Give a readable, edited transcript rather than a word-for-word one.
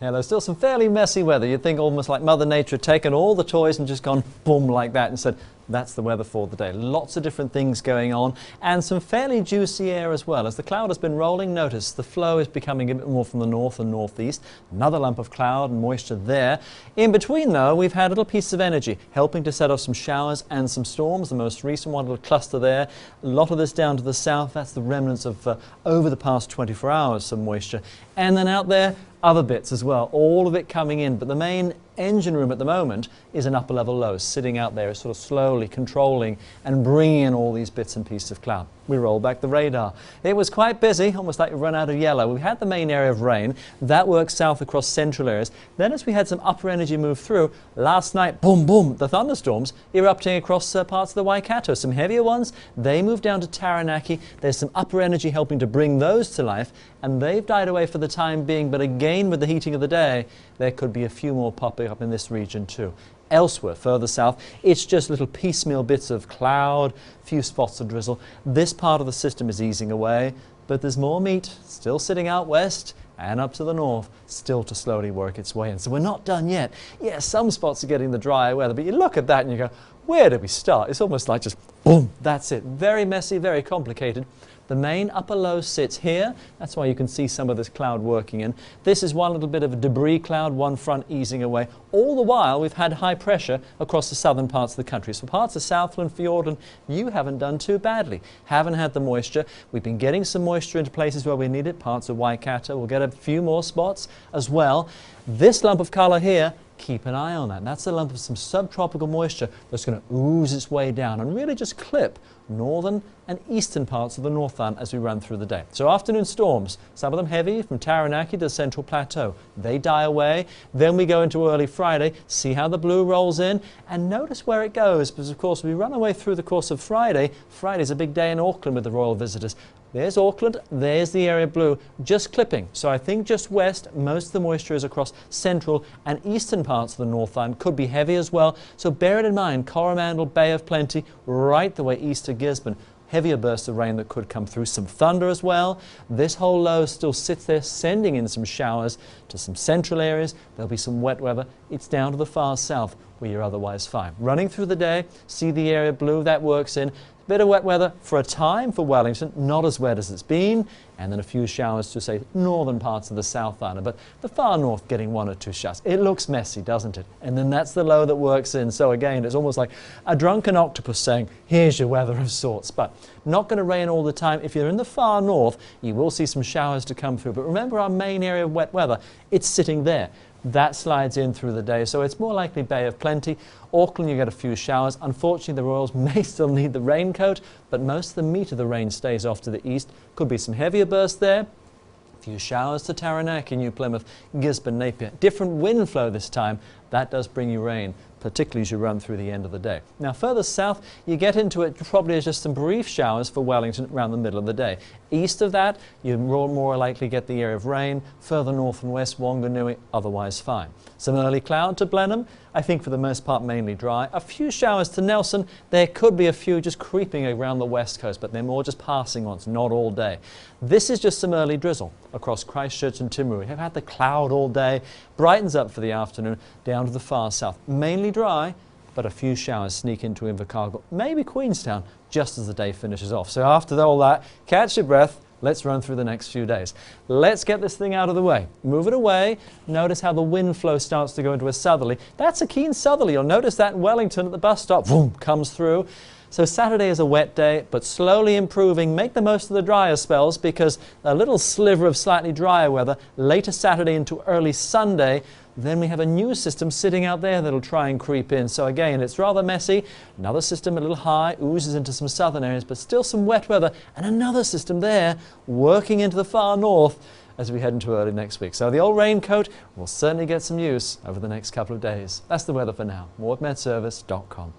Yeah, there's still some fairly messy weather. You'd think almost like Mother Nature had taken all the toys and just gone boom like that and said, that's the weather for the day. Lots of different things going on and some fairly juicy air as well. As the cloud has been rolling, notice the flow is becoming a bit more from the north and northeast. Another lump of cloud and moisture there. In between though, we've had little pieces of energy helping to set off some showers and some storms. The most recent one, a little cluster there. A lot of this down to the south. That's the remnants of over the past 24 hours, some moisture. And then out there, other bits as well, all of it coming in, but the main engine room at the moment is an upper level low sitting out there, sort of slowly controlling and bringing in all these bits and pieces of cloud. We roll back the radar. It was quite busy, almost like we run out of yellow. We had the main area of rain that worked south across central areas. Then as we had some upper energy move through last night, boom boom, the thunderstorms erupting across parts of the Waikato. Some heavier ones, they moved down to Taranaki. There's some upper energy helping to bring those to life, and they've died away for the time being, but again with the heating of the day there could be a few more popping up in this region too. Elsewhere, further south, it's just little piecemeal bits of cloud, few spots of drizzle. This part of the system is easing away, but there's more meat still sitting out west and up to the north, still to slowly work its way in. So we're not done yet. Yes, some spots are getting the drier weather, but you look at that and you go, where do we start? It's almost like just boom, that's it. Very messy, very complicated. The main upper low sits here. That's why you can see some of this cloud working in. This is one little bit of a debris cloud, one front easing away. All the while we've had high pressure across the southern parts of the country. So parts of Southland, Fiordland, you haven't done too badly. Haven't had the moisture. We've been getting some moisture into places where we need it. Parts of Waikato. We'll get a few more spots as well. This lump of colour here, keep an eye on that. That's a lump of some subtropical moisture that's going to ooze its way down and really just clip northern and eastern parts of the Northland as we run through the day. So afternoon storms, some of them heavy from Taranaki to the Central Plateau. They die away. Then we go into early Friday, see how the blue rolls in and notice where it goes, because of course we run away through the course of Friday. Friday's a big day in Auckland with the royal visitors. There's Auckland, there's the area blue, just clipping. So I think just west, most of the moisture is across central and eastern parts of the Northland. Could be heavy as well. So bear it in mind, Coromandel, Bay of Plenty, right the way east to Gisborne. Heavier bursts of rain that could come through, some thunder as well. This whole low still sits there sending in some showers to some central areas. There'll be some wet weather. It's down to the far south where you're otherwise fine. Running through the day, see the area blue, that works in. Bit of wet weather for a time for Wellington, not as wet as it's been, and then a few showers to say northern parts of the South Island, but the far north getting one or two showers. It looks messy, doesn't it? And then that's the low that works in. So again, it's almost like a drunken octopus saying, here's your weather of sorts. But not going to rain all the time. If you're in the far north, you will see some showers to come through. But remember our main area of wet weather, it's sitting there. That slides in through the day, so it's more likely Bay of Plenty. Auckland, you get a few showers. Unfortunately, the Royals may still need the raincoat, but most of the meat of the rain stays off to the east. Could be some heavier bursts there. A few showers to Taranaki, New Plymouth, Gisborne, Napier. Different wind flow this time. That does bring you rain, particularly as you run through the end of the day. Now further south, you get into it probably as just some brief showers for Wellington around the middle of the day. East of that, you more likely get the area of rain. Further north and west, Wanganui, otherwise fine. Some early cloud to Blenheim. I think for the most part mainly dry. A few showers to Nelson. There could be a few just creeping around the west coast, but they're more just passing ones, not all day. This is just some early drizzle across Christchurch and Timaru. We've had the cloud all day, brightens up for the afternoon, down to the far south. Mainly dry, but a few showers sneak into Invercargill, maybe Queenstown, just as the day finishes off. So after all that, catch your breath. Let's run through the next few days. Let's get this thing out of the way. Move it away. Notice how the wind flow starts to go into a southerly. That's a keen southerly. You'll notice that in Wellington at the bus stop. Boom, comes through. So Saturday is a wet day, but slowly improving. Make the most of the drier spells because a little sliver of slightly drier weather later Saturday into early Sunday. Then we have a new system sitting out there that'll try and creep in. So again, it's rather messy. Another system a little high, oozes into some southern areas, but still some wet weather. And another system there working into the far north as we head into early next week. So the old raincoat will certainly get some use over the next couple of days. That's the weather for now. More at medservice.com.